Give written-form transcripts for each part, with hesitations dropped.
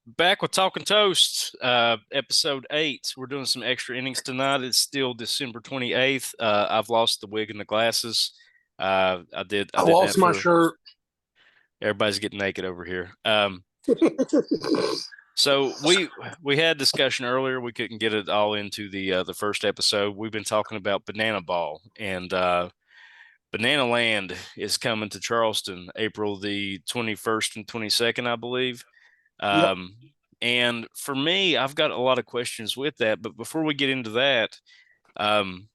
Back with Talkin Toast, episode 8. We're doing some extra innings tonight. It's still December 28th. I've lost the wig and the glasses. I I did that lost my for shirt. everybody's getting naked over here. So we had discussion earlier. We couldn't get it all into the first episode. We've been talking about banana ball and Banana Land is coming to Charleston April the 21st and 22nd, I believe. Yep. Um, and for me, I've got a lot of questions with that. But before we get into that, um,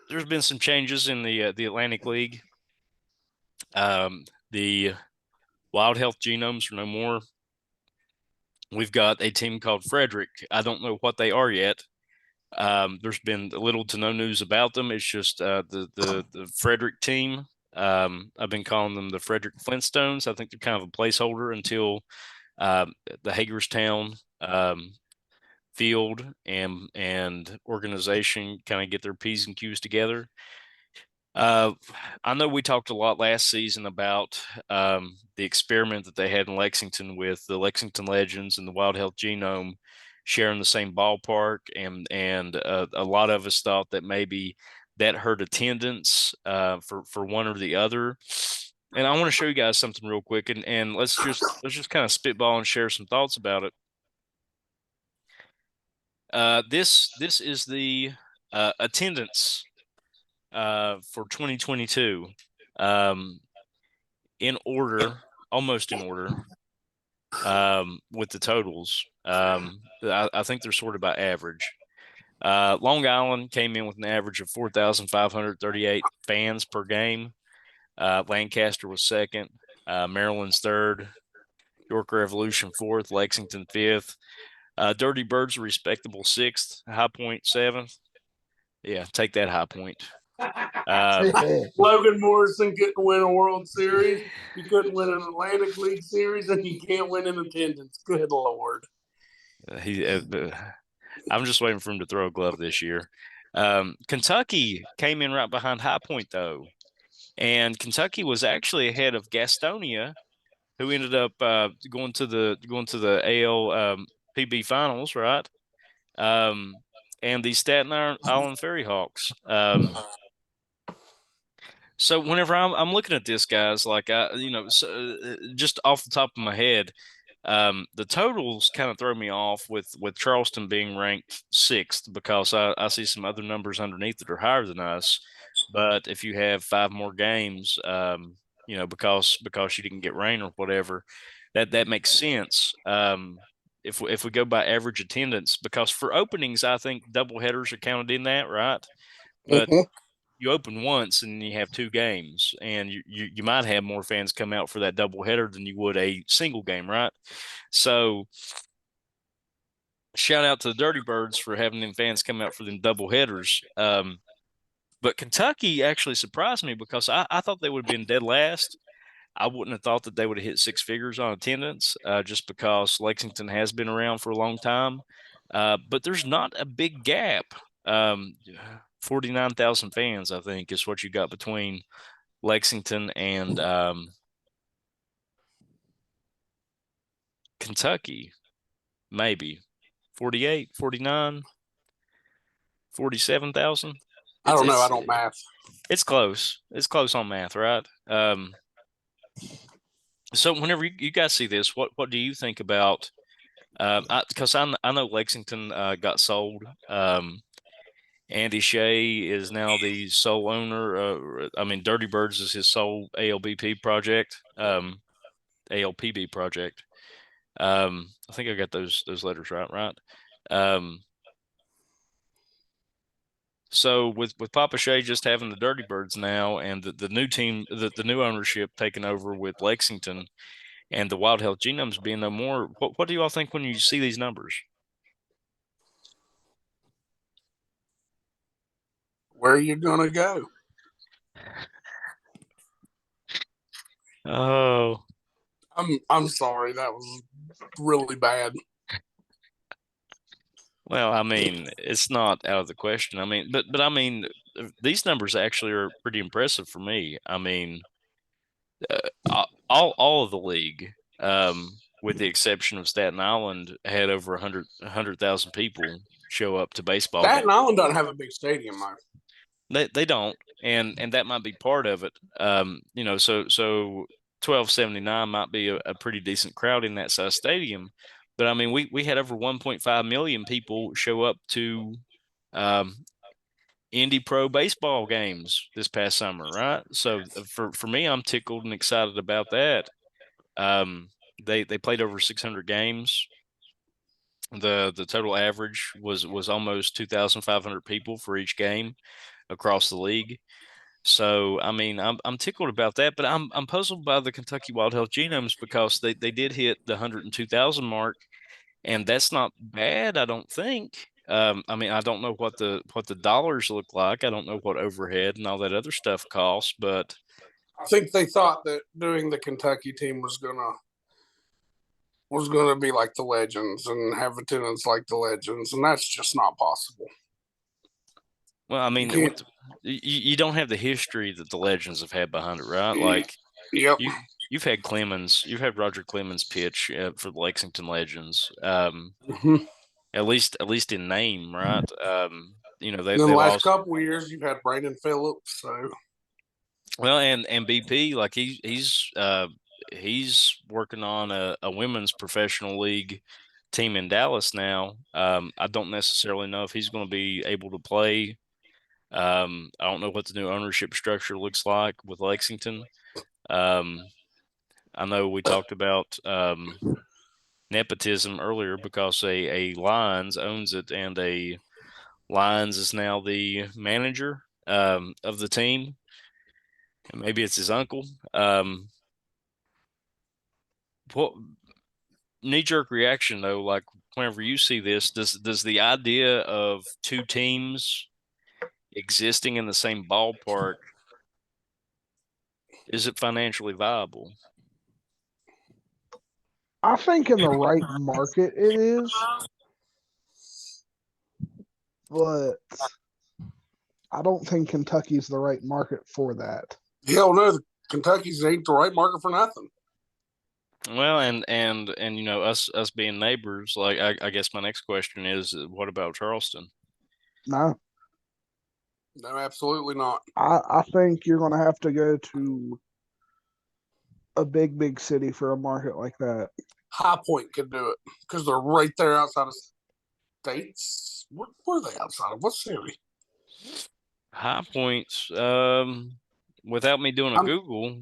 there's been some changes in the Atlantic League. The Wild Health Genomes are no more. We've got a team called Frederick. I don't know what they are yet. There's been little to no news about them. It's just the Frederick team. I've been calling them the Frederick Flintstones. I think they're kind of a placeholder until the Hagerstown field and organization kind of get their P's and Q's together. Uh, I know we talked a lot last season about the experiment that they had in Lexington with the Lexington Legends and the Wild Health Genome sharing the same ballpark, and a lot of us thought that maybe that hurt attendance for one or the other. And I want to show you guys something real quick, and let's just kind of spitball and share some thoughts about it. This is the attendance for 2022 um, in order, almost in order, with the totals. I think they're sorted by average. Long Island came in with an average of 4,538 fans per game. Lancaster was second. Maryland's third. York Revolution fourth. Lexington fifth. Dirty Birds a respectable sixth. High Point seventh. Yeah, take that, High Point. Logan Morrison couldn't win a World Series. You couldn't win an Atlantic League Series, and you can't win in attendance. Good Lord. I'm just waiting for him to throw a glove this year. Kentucky came in right behind High Point, though. And Kentucky was actually ahead of Gastonia, who ended up going to the AL PB finals, right? And the Staten Island Ferry Hawks. So whenever I'm looking at this, guys, like just off the top of my head, the totals kind of throw me off with Charleston being ranked sixth because I see some other numbers underneath that are higher than us. But if you have five more games, because you didn't get rain or whatever, that makes sense. If we go by average attendance, because for openings, I think double headers are counted in that, right? But Mhm. you open once and you have two games, and you might have more fans come out for that double header than you would a single game, right? So shout out to the Dirty Birds for having them fans come out for them double headers. But Kentucky actually surprised me because I thought they would have been dead last. I wouldn't have thought that they would have hit six figures on attendance, just because Lexington has been around for a long time. But there's not a big gap. 49,000 fans, I think, is what you got between Lexington and Kentucky. Maybe 48, 49, 47,000. I It's don't know. I it's don't math. it's close. It's close on math, right? So whenever you guys see this, what do you think about? Because I know Lexington got sold. Andy Shea is now the sole owner. I mean, Dirty Birds is his sole ALBP project, ALPB project. I think I got those letters right. Um, so with Papa Shea just having the Dirty Birds now, and the new team, the new ownership taking over with Lexington, and the Wild Health Genomes being no more, what do you all think when you see these numbers? Where are you gonna go? Oh, I'm sorry. That was really bad. well, I mean, it's not out of the question. I mean, but I mean, these numbers actually are pretty impressive for me. I mean, all of the league. with the exception of Staten Island, had over 100,000 people show up to baseball games. Staten Island doesn't have a big stadium, though. They don't, and that might be part of it. So 1279 might be a pretty decent crowd in that size stadium, but I mean we had over 1.5 million people show up to Indy Pro baseball games this past summer, right? So for me, I'm tickled and excited about that. They played over 600 games. The total average was almost 2,500 people for each game across the league. So I mean, I'm tickled about that, but I'm puzzled by the Kentucky Wild Health Genomes because they did hit the 102,000 mark, and that's not bad, I don't think. I mean, I don't know what the dollars look like. I don't know what overhead and all that other stuff costs, but I think they thought that doing the Kentucky team was gonna be like the Legends and have attendance like the Legends, and that's just not possible. well, I You mean, can't. you don't have the history that the Legends have had behind it, right? Like Yep. you've had Clemens, you've had Roger Clemens pitch for the Lexington Legends. Mm-hmm. At least in name, right? In the They last lost. couple of years, you've had Brandon Phillips, so Well, and BP, like he's working on a women's professional league team in Dallas now. I don't necessarily know if he's going to be able to play. I don't know what the new ownership structure looks like with Lexington. Um, I know we talked about nepotism earlier because a Lions owns it, and a Lions is now the manager of the team. And maybe it's his uncle. What knee-jerk reaction though? Like whenever you see this, does the idea of two teams existing in the same ballpark, is it financially viable? I think in the right market it is, but I don't think Kentucky's the right market for that. hell no, Kentucky's ain't the right market for nothing. Well, and us being neighbors, like I guess my next question is, what about Charleston? No, No, absolutely not. I think you're going to have to go to a big city for a market like that. High Point could do it because they're right there outside of states. Where are they outside of? What city? High Points. Without me doing a I'm- Google,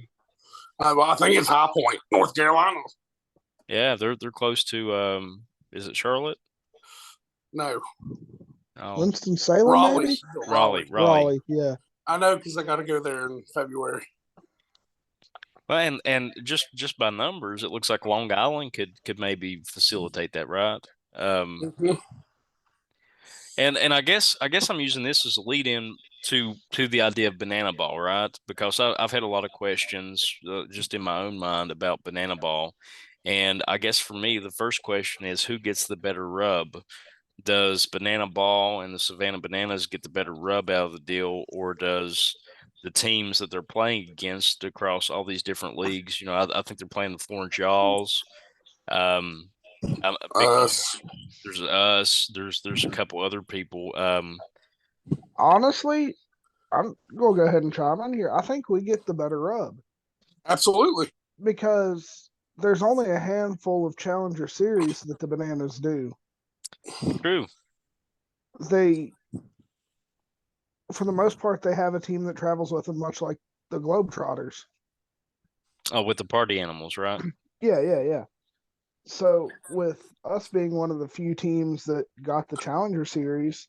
I think it's High Point, North Carolina. yeah, they're close to is it Charlotte? No, Oh, Winston-Salem, maybe? Raleigh. Raleigh, yeah. I know because I got to go there in February. well, and just by numbers, it looks like Long Island could maybe facilitate that, right? Mhm. And I guess I'm using this as a lead in to the idea of banana ball, right? Because I've had a lot of questions just in my own mind about banana ball, and I guess for me the first question is who gets the better rub? Does banana ball and the Savanah Bananas get the better rub out of the deal, or does the teams that they're playing against across all these different leagues? I think they're playing the Florence Yaws. Um, I'm a big. Us. There's us. There's a couple other people. Honestly, I'm going to go ahead and chime in here. I think we get the better rub Absolutely. because there's only a handful of Challenger Series that the Bananas do. True. They, for the most part, they have a team that travels with them, much like the Globetrotters. Oh, with the party animals, right? Yeah. So, with us being one of the few teams that got the Challenger Series,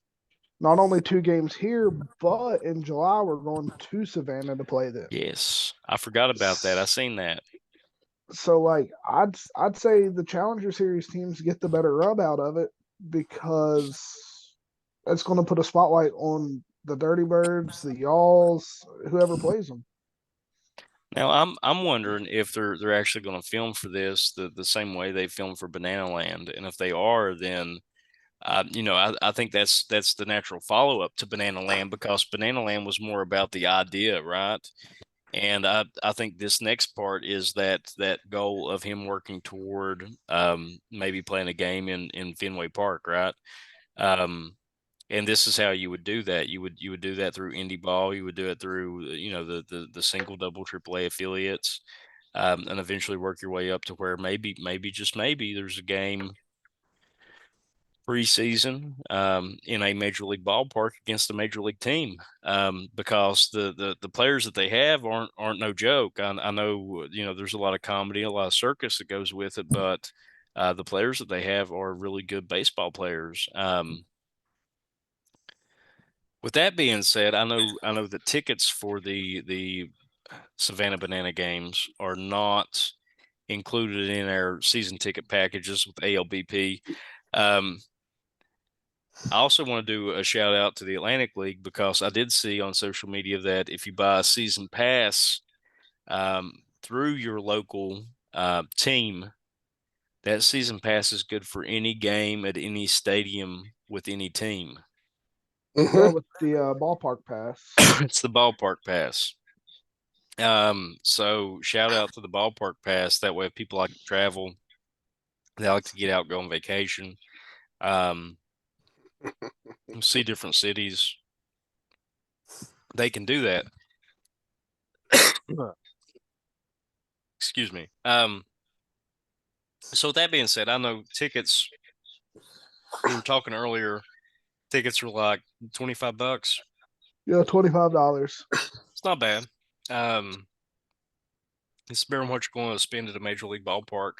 not only 2 games here, but in July we're going to Savannah to play them. Yes, I forgot about that. I seen that. So, like, I'd say the Challenger Series teams get the better rub out of it because it's going to put a spotlight on the Dirty Birds, the Y'alls, whoever plays them. Now I'm wondering if they're actually going to film for this the same way they filmed for Banana Land, and if they are, then I think that's the natural follow up to Banana Land because Banana Land was more about the idea, right? And I think this next part is that goal of him working toward maybe playing a game in Fenway Park, right? And this is how you would do that. You would do that through indie ball. You would do it through the single, double, triple A affiliates, and eventually work your way up to where maybe just maybe there's a game preseason in a major league ballpark against a major league team, because the players that they have aren't no joke. I know there's a lot of comedy, a lot of circus that goes with it, but the players that they have are really good baseball players. With that being said, I know that tickets for the Savanah Banana games are not included in our season ticket packages with ALBP. I also want to do a shout out to the Atlantic League, because I did see on social media that if you buy a season pass through your local team, that season pass is good for any game at any stadium with any team. Yeah, with the ballpark pass. It's the ballpark pass. So shout out to the ballpark pass. That way, if people like to travel, they like to get out, go on vacation, um, see different cities, they can do that. Excuse me. So with that being said, I know tickets, we were talking earlier, tickets were like $25. Yeah, $25. It's not bad. It's better than what you're going to spend at a major league ballpark.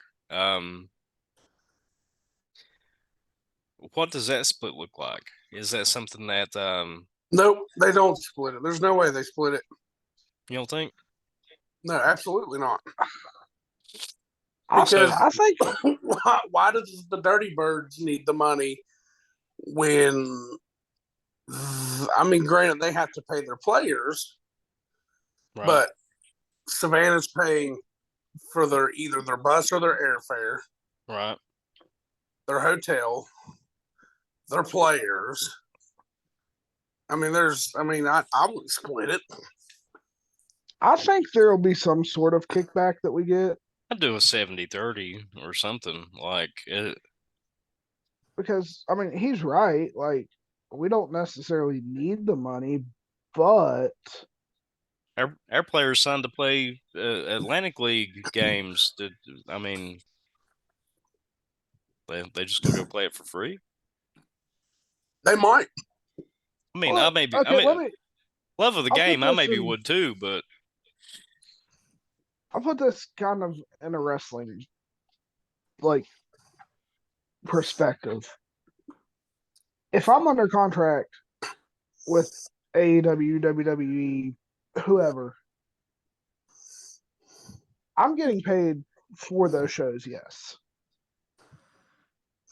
What does that split look like? Is that something that Nope, they don't split it. There's no way they split it. you don't think? No, absolutely not. I Because think why does the Dirty Birds need the money when, I mean, granted, they have to pay their players, Right. but Savannah's paying for either their bus or their airfare, Right. their hotel, their players. I mean, I would split it. I think there will be some sort of kickback that we get. I'd do a 70-30 or something like it. Because I mean he's right. Like we don't necessarily need the money, but Our players signed to play Atlantic League games. I mean, they just gonna go play it for free. They might. I mean, well, love of the I'll game, I maybe in, would too, but I'll put this kind of in a wrestling like perspective. If I'm under contract with AEW, WWE, whoever, I'm getting paid for those shows, yes.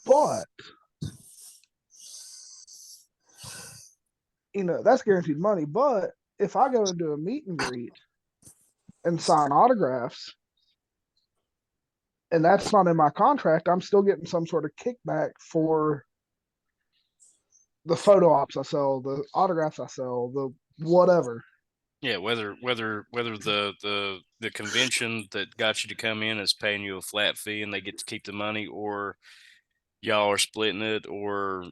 But that's guaranteed money. But if I go into a meet and greet and sign autographs, and that's not in my contract, I'm still getting some sort of kickback for the photo ops I sell, the autographs I sell, the whatever. Yeah, whether the convention that got you to come in is paying you a flat fee and they get to keep the money, or y'all are splitting it, or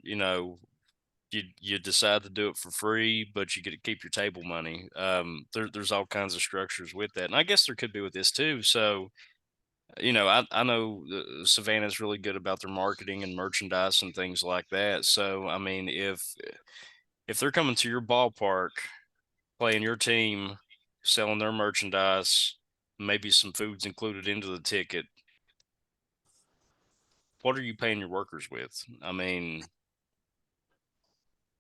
you decide to do it for free, but you get to keep your table money. There's all kinds of structures with that, and I guess there could be with this too. So, I know Savannah's really good about their marketing and merchandise and things like that. So, I mean, if they're coming to your ballpark, playing your team, selling their merchandise, maybe some food's included into the ticket, what are you paying your workers with? I mean,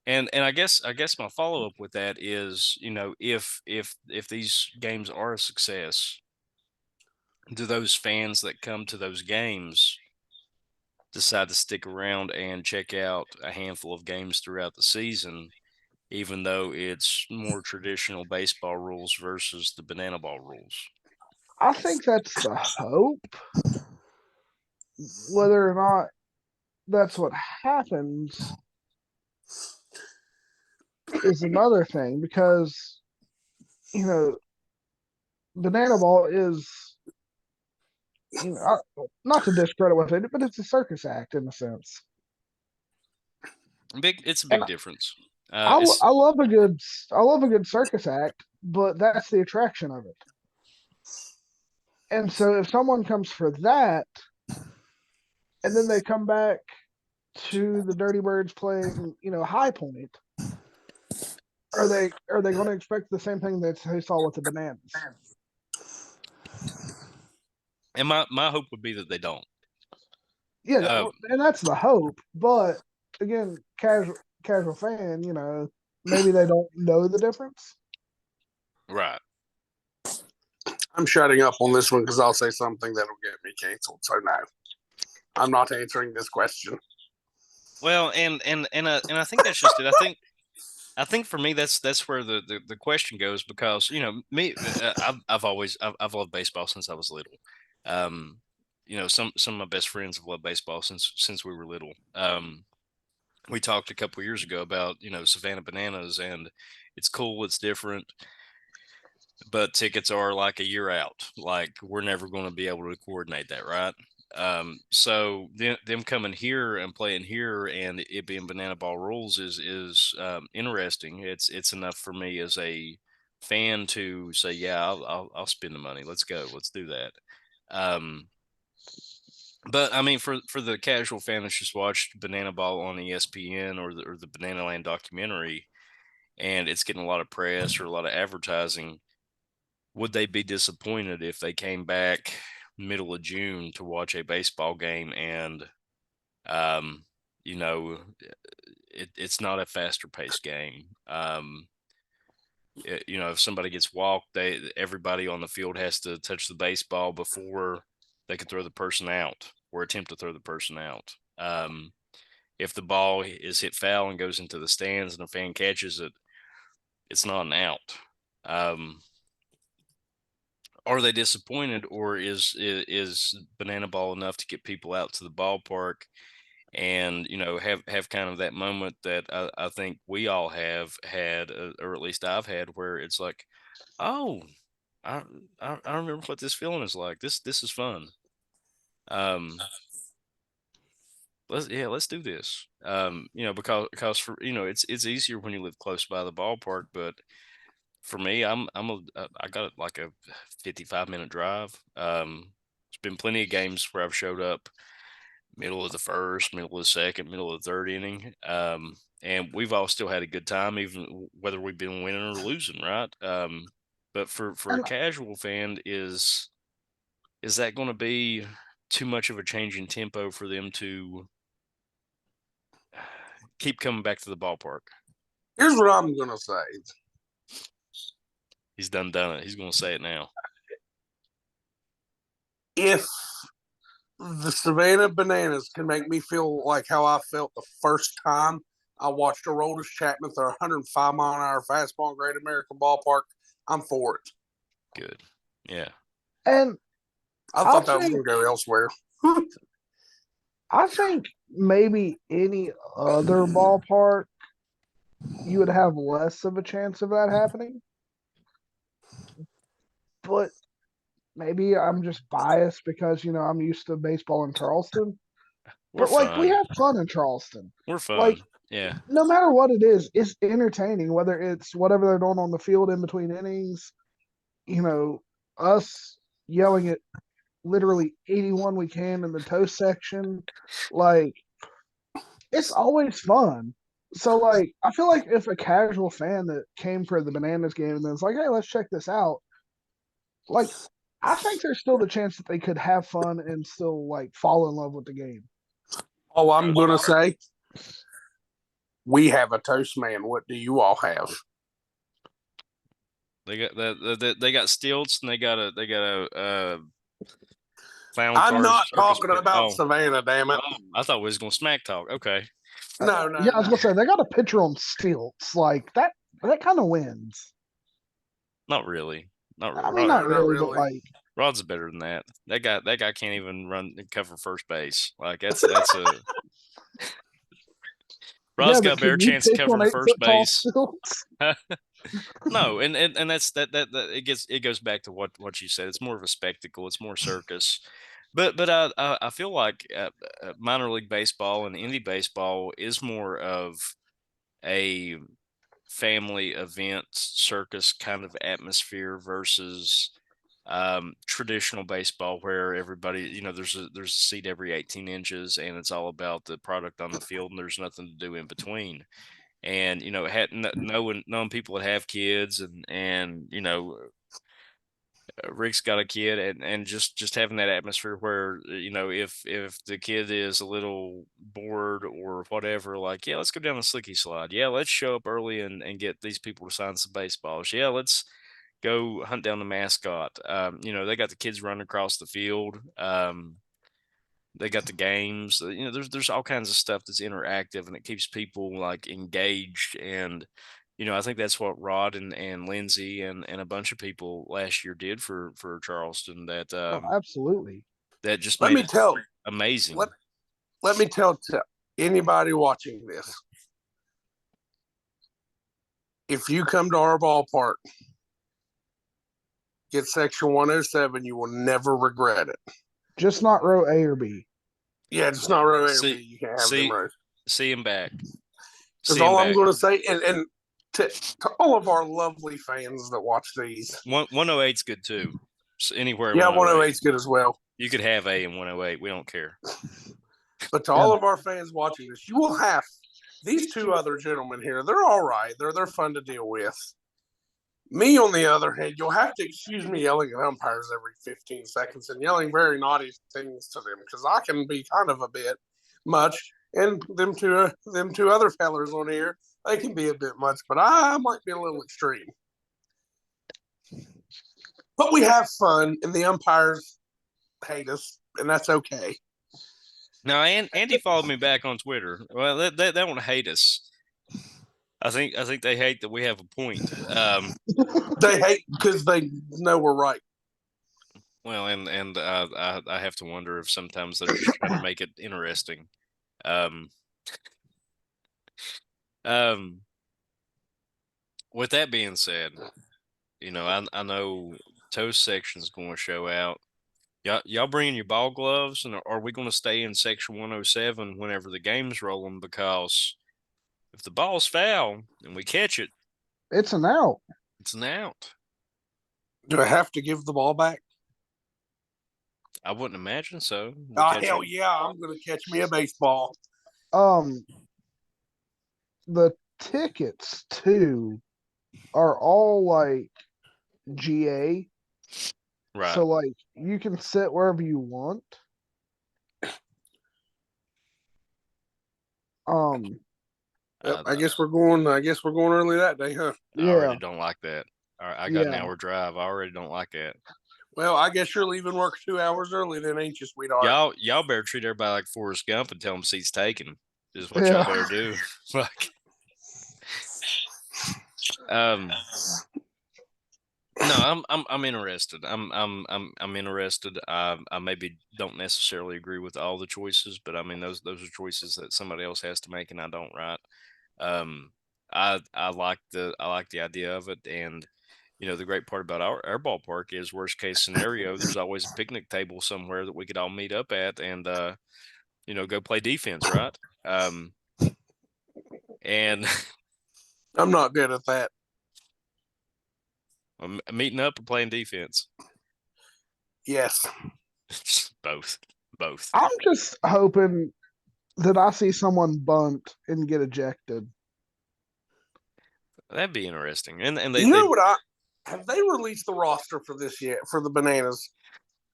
and I guess my follow up with that is, if these games are a success, do those fans that come to those games decide to stick around and check out a handful of games throughout the season, even though it's more traditional baseball rules versus the banana ball rules? I think that's the hope. Whether or not that's what happens is another thing, because banana ball is, not to discredit with it, but it's a circus act in a sense. It's a And big difference. I love a good circus act, but that's the attraction of it. And so if someone comes for that, and then they come back to the Dirty Birds playing, High Point, are they going to expect the same thing that they saw with the Bananas? And my hope would be that they don't. Yeah, and that's the hope. But again, casual fan, maybe they don't know the difference. Right. I'm shutting up on this one because I'll say something that'll get me canceled. So no, I'm not answering this question. Well, and I think that's just it. I think for me that's where the question goes, because me, I've loved baseball since I was little. Some of my best friends have loved baseball since we were little. We talked a couple of years ago about Savanah Bananas, and it's cool, it's different, but tickets are like a year out. Like, we're never going to be able to coordinate that, right? So them coming here and playing here and it being banana ball rules is interesting. It's enough for me as a fan to say, yeah, I'll spend the money. Let's go. Let's do that. But I mean, for the casual fan that's just watched Banana Ball on ESPN or the Banana Land documentary, and it's getting a lot of press or a lot of advertising, would they be disappointed if they came back middle of June to watch a baseball game and, it's not a faster paced game? If somebody gets walked, everybody on the field has to touch the baseball before they can throw the person out or attempt to throw the person out. If the ball is hit foul and goes into the stands and a fan catches it, it's not an out. Are they disappointed, or is banana ball enough to get people out to the ballpark and have kind of that moment that I think we all have had, or at least I've had, where it's like, oh, I remember what this feeling is like. This is fun. Let's do this. Because for it's easier when you live close by the ballpark, but for me, I got like a 55-minute drive. There's been plenty of games where I've showed up middle of the first, middle of the second, middle of the third inning. And we've all still had a good time, even whether we've been winning or losing, right? But for a casual fan, is that going to be too much of a change in tempo for them to keep coming back to the ballpark? Here's what I'm going to say. He's done it. He's going to say it now. If the Savanah Bananas can make me feel like how I felt the first time I watched Aroldis Chapman throw 105-mile-an-hour fastball in Great American Ballpark, I'm for it. Good. Yeah. And I thought that was going to go elsewhere. I think maybe any other ballpark, you would have less of a chance of that happening. But maybe I'm just biased because, I'm used to baseball in Charleston. We have fun in Charleston. We're fun. Yeah. No matter what it is, it's entertaining, whether it's whatever they're doing on the field in between innings, us yelling at literally 81 we can in the toast section. It's always fun. So, I feel like if a casual fan that came for the Bananas game and then it's like, hey, let's check this out, I think there's still the chance that they could have fun and still, fall in love with the game. Oh, I'm going to say, we have a toast man. What do you all have? They got stilts and they got a I'm not talking about Savanah, damn it. I thought we was going to smack talk. Okay. No. Yeah, I was going to say, they got a pitcher on stilts. That kind of wins. Not really. I mean, not really, but Rod's better than that. That guy can't even run and cover first base. That's a Rod's got a better chance of covering first base. No, and that's that it goes back to what you said. It's more of a spectacle. It's more circus. But I feel like minor league baseball and indie baseball is more of a family event circus kind of atmosphere versus traditional baseball where everybody, there's a seat every 18 inches and it's all about the product on the field and there's nothing to do in between. And knowing people that have kids and Rick's got a kid and just having that atmosphere where if the kid is a little bored or whatever, like, yeah, let's go down the slicky slide, yeah, let's show up early and get these people to sign some baseballs, yeah, let's go hunt down the mascot. They got the kids running across the field. They got the games. There's all kinds of stuff that's interactive and it keeps people like engaged. And I think that's what Rod and Lindsay and a bunch of people last year did for Charleston. That Oh, absolutely. that just Let made me it tell. amazing. Let me tell to anybody watching this: if you come to our ballpark, get section 107, you will never regret it. Just not row A or B. Yeah, it's not row A or B. See- You can't have see- them rows. See him back. That's See him all I'm back. going to say. And to all of our lovely fans that watch these, 108's good too. So anywhere. yeah, 108. 108 is good as well. You could have A in 108. We don't care. But to all of our fans watching this, you will have these two other gentlemen here. They're all right. They're fun to deal with. Me, on the other hand, you'll have to excuse me yelling at umpires every 15 seconds and yelling very naughty things to them because I can be kind of a bit much. And them two other fellers on here, they can be a bit much, but I might be a little extreme. But we have fun, and the umpires hate us, and that's okay. Now, Andy followed me back on Twitter. Well, they don't hate us. I think they hate that we have a point. They hate because they know we're right. Well, and I have to wonder if sometimes they're just trying to make it interesting. With that being said, I know Toast section's going to show out. Y'all bringing your ball gloves, and are we going to stay in section 107 whenever the game's rolling? Because if the ball's foul and we catch it, It's an out. it's an out. Do I have to give the ball back? I wouldn't imagine so. Oh, hell yeah. I'm going to catch me a baseball. The tickets too are all like GA. Right. So like you can sit wherever you want. I guess we're going early that day, huh? I already don't like that. I got an hour drive. I already don't like that. Well, I guess you're leaving work 2 hours early then, ain't you, sweetheart? Y'all better treat everybody like Forrest Gump and tell them seats taken. Is what y'all better do. Like, no, I'm interested. I'm interested. I maybe don't necessarily agree with all the choices, but I mean those are choices that somebody else has to make, and I don't. Right. I like the idea of it, and the great part about our ballpark is worst case scenario, there's always a picnic table somewhere that we could all meet up at and go play defense, right? And I'm not good at that. Meeting up or playing defense? Yes. Both. I'm just hoping that I see someone bunt and get ejected. That'd be interesting. And they have they released the roster for this yet for the Bananas?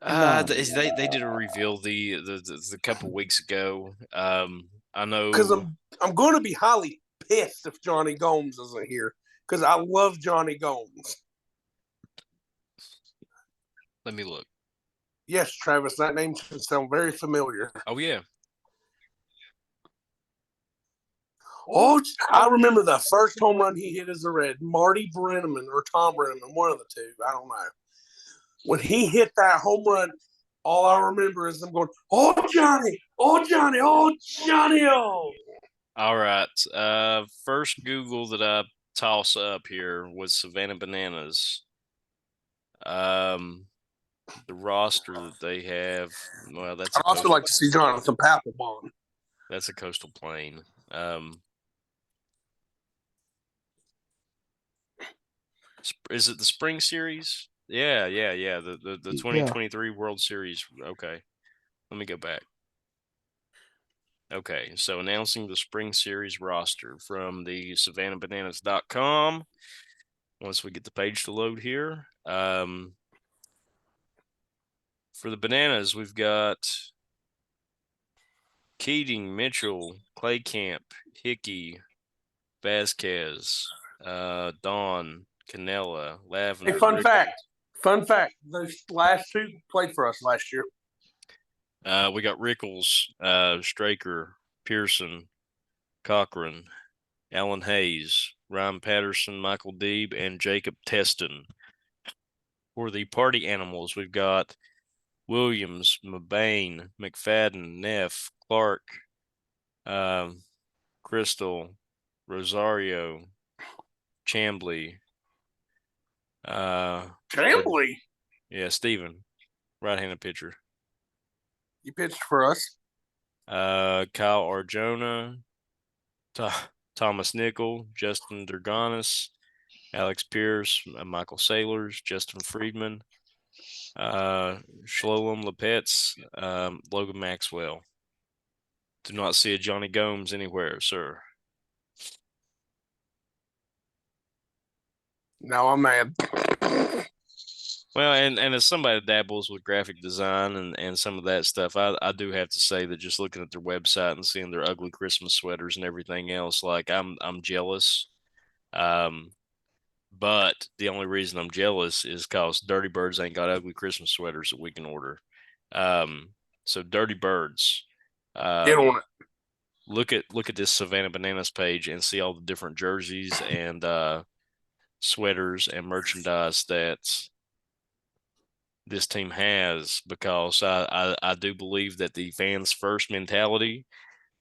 No. They did a reveal the couple weeks ago. I know because I'm going to be highly pissed if Johnny Gomes isn't here because I love Johnny Gomes. Let me look. Yes, Travis, that name should sound very familiar. Oh yeah. Oh, I remember the first home run he hit as a Red. Marty Brenneman or Tom Brenneman, one of the two. I don't know. When he hit that home run, all I remember is them going, "Oh Johnny, oh Johnny, oh Johnny, oh." All right. First Google that I toss up here with Savanah Bananas. The roster that they have, well, that's I'd a also like to see Jonathan Papelbon. That's a Coastal Plain. Is it the Spring Series? Yeah. The 2023 World Series. Okay. Let me go back. Okay, so announcing the Spring Series roster from the SavanahBananas.com. Once we get the page to load here. For the Bananas, we've got Keating, Mitchell, Claycamp, Hickey, Vasquez, Dawn, Canella, Lavender. Hey, fun fact. Those last two played for us last year. We got Rickles, Straker, Pearson, Cochran, Alan Hayes, Ryan Patterson, Michael Deeb, and Jacob Teston. For the Party Animals, we've got Williams, Mabane, McFadden, Neff, Clark, Crystal, Rosario, Chambly. Chambly? Yeah, Steven, right-handed pitcher. You pitched for us. Kyle Arjona, Thomas Nickel, Justin Durganis, Alex Pierce, Michael Sailors, Justin Friedman, Shlolem Lepetz, Logan Maxwell. Do not see a Johnny Gomes anywhere, sir. Now I'm mad. Well, and as somebody that dabbles with graphic design and some of that stuff, I do have to say that just looking at their website and seeing their ugly Christmas sweaters and everything else, like I'm jealous. But the only reason I'm jealous is because Dirty Birds ain't got ugly Christmas sweaters that we can order. So Dirty Birds, Get on it. look at this Savanah Bananas page and see all the different jerseys and sweaters and merchandise that this team has, because I do believe that the fans first mentality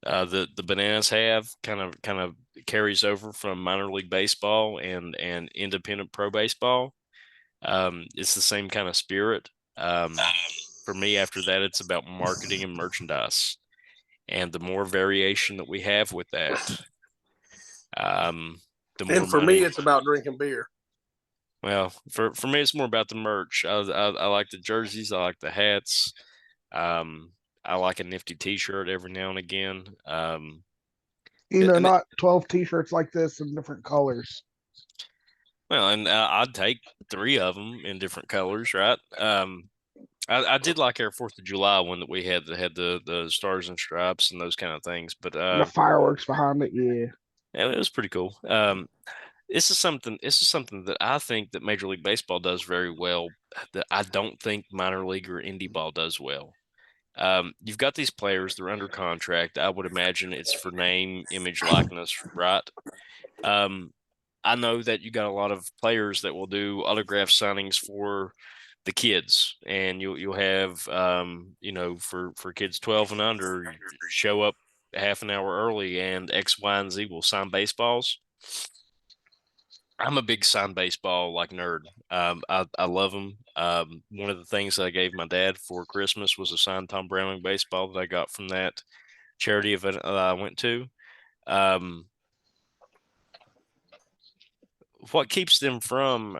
the Bananas have kind of carries over from minor league baseball and independent pro baseball. It's the same kind of spirit. For me, after that, it's about marketing and merchandise, and the more variation that we have with that, the more. And for money. me, it's about drinking beer. Well, for me, it's more about the merch. I like the jerseys. I like the hats. I like a nifty T-shirt every now and again. Not 12 T-shirts like this in different colors. Well, and I'd take 3 of them in different colors, right? I did like our 4th of July one that we had that had the stars and stripes and those kind of things, but the fireworks behind it, yeah, it was pretty cool. This is something that I think that Major League Baseball does very well that I don't think minor league or indie ball does well. You've got these players, they're under contract. I would imagine it's for name, image, likeness, right? I know that you got a lot of players that will do autograph signings for the kids, and you'll have for kids 12 and under, show up half an hour early and X, Y, and Z will sign baseballs. I'm a big sign baseball nerd. I love them. One of the things that I gave my dad for Christmas was a signed Tom Browning baseball that I got from that charity event that I went to. What keeps them from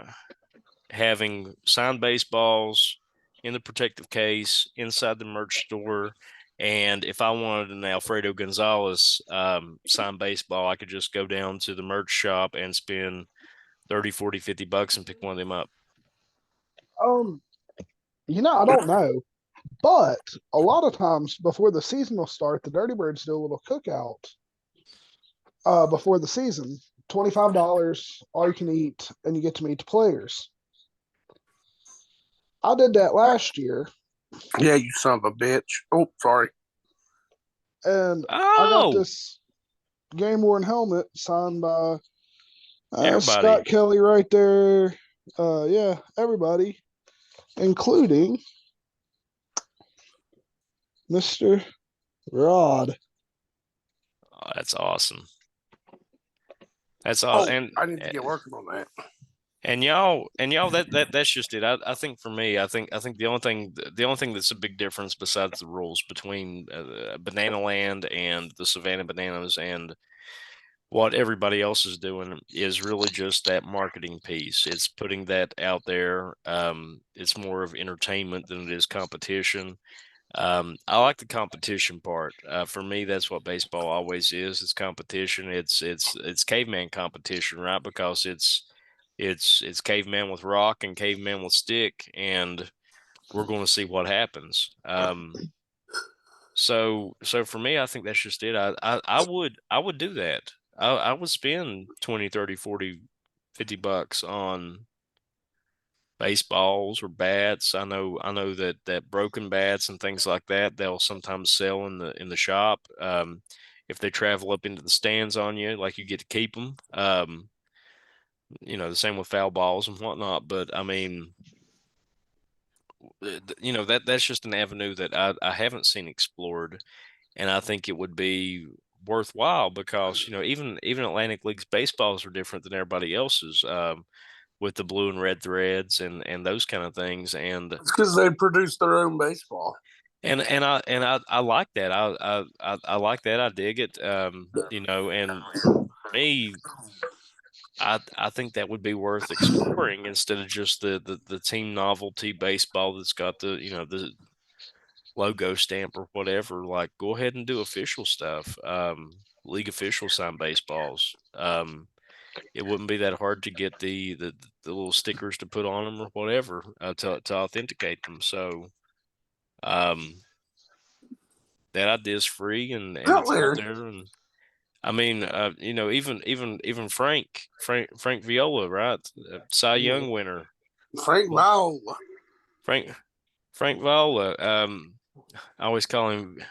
having signed baseballs in the protective case inside the merch store? And if I wanted an Alfredo Gonzalez signed baseball, I could just go down to the merch shop and spend 30, 40, 50 bucks and pick one of them up. I don't know. But a lot of times before the season will start, the Dirty Birds do a little cookout before the season. $25, all you can eat, and you get to meet the players. I did that last year. Yeah, you son of a bitch. Oh, sorry. And I got this game worn helmet signed by Scott Kelly right there. Yeah, everybody, including Mr. Rod. Oh, that's awesome. That's all. I need to get working on that. And y'all, that's just it. I think for me, I think the only thing that's a big difference besides the rules between Banana Land and the Savanah Bananas and what everybody else is doing is really just that marketing piece. It's putting that out there. It's more of entertainment than it is competition. I like the competition part. For me, that's what baseball always is. It's competition. It's caveman competition, right? Because it's caveman with rock and caveman with stick, and we're going to see what happens. So for me, I think that's just it. I would do that. I would spend 20, 30, 40, $50 on baseballs or bats. I know that broken bats and things like that, they'll sometimes sell in the shop. If they travel up into the stands on you, like you get to keep them. The same with foul balls and whatnot. But I mean, that's just an avenue that I haven't seen explored, and I think it would be worthwhile because even Atlantic League's baseballs are different than everybody else's. With the blue and red threads and those kind of things, and It's because they produce their own baseball. I like that. I like that. I dig it. And for me, I think that would be worth exploring instead of just the team novelty baseball that's got the logo stamp or whatever. Like, go ahead and do official stuff. League official signed baseballs. It wouldn't be that hard to get the little stickers to put on them or whatever to authenticate them. So, that idea is free and it's out there. And I mean, even Frank Viola, right? Cy Young winner. Frank Viola. Frank Viola. I always call him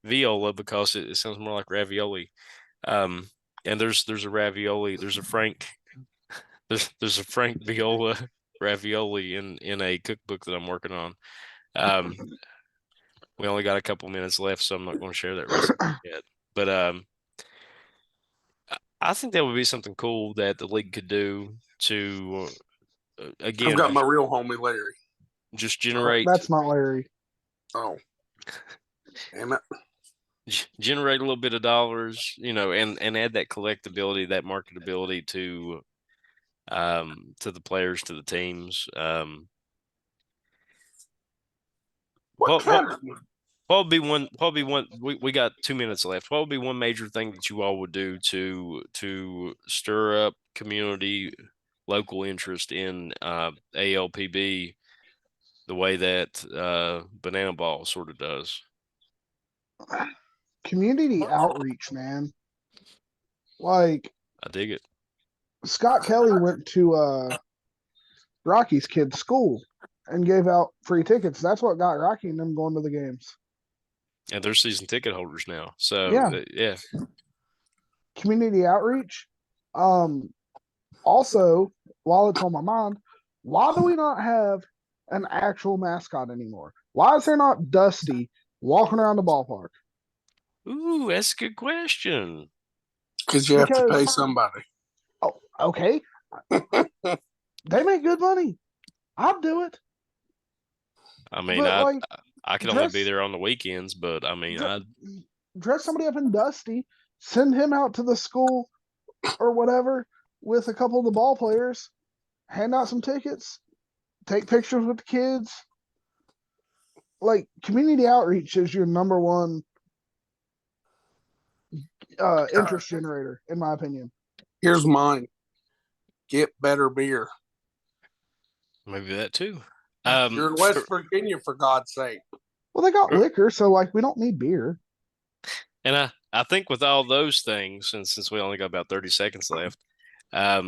Viola because it sounds more like ravioli. And there's a ravioli. There's a Frank Viola ravioli in a cookbook that I'm working on. We only got a couple minutes left, so I'm not going to share that recipe yet. But I think that would be something cool that the league could do to again. I've got my real homie Larry. Just generate. That's not Larry. Oh, damn it. Generate a little bit of dollars, and add that collectability, that marketability to the players, to the teams. What would be one? We got 2 minutes left. What would be one major thing that you all would do to stir up community, local interest in ALPB, the way that Banana Ball sort of does? Community outreach, man. Like, I dig it. Scott Kelly went to Rocky's kid's school and gave out free tickets. That's what got Rocky and them going to the games. And they're season ticket holders now. So yeah. Community outreach. Also, while it's on my mind, why do we not have an actual mascot anymore? Why is there not Dusty walking around the ballpark? Ooh, that's a good question. Because you have to pay somebody. Oh, okay. They make good money. I'd do it. I mean, I can only be there on the weekends, but I mean, I'd dress somebody up in Dusty, send him out to the school or whatever with a couple of the ball players, hand out some tickets, take pictures with the kids. Like, community outreach is your number one interest generator, in my opinion. Here's mine. Get better beer. Maybe that too. You're in West Virginia, for God's sake. Well, they got liquor, so we don't need beer. And I think with all those things, and since we only got about 30 seconds left, I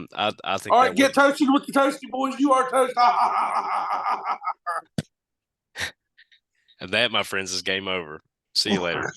think. All right, get toasted with the Toasty Boys. You are toast. And that, my friends, is game over. See you later.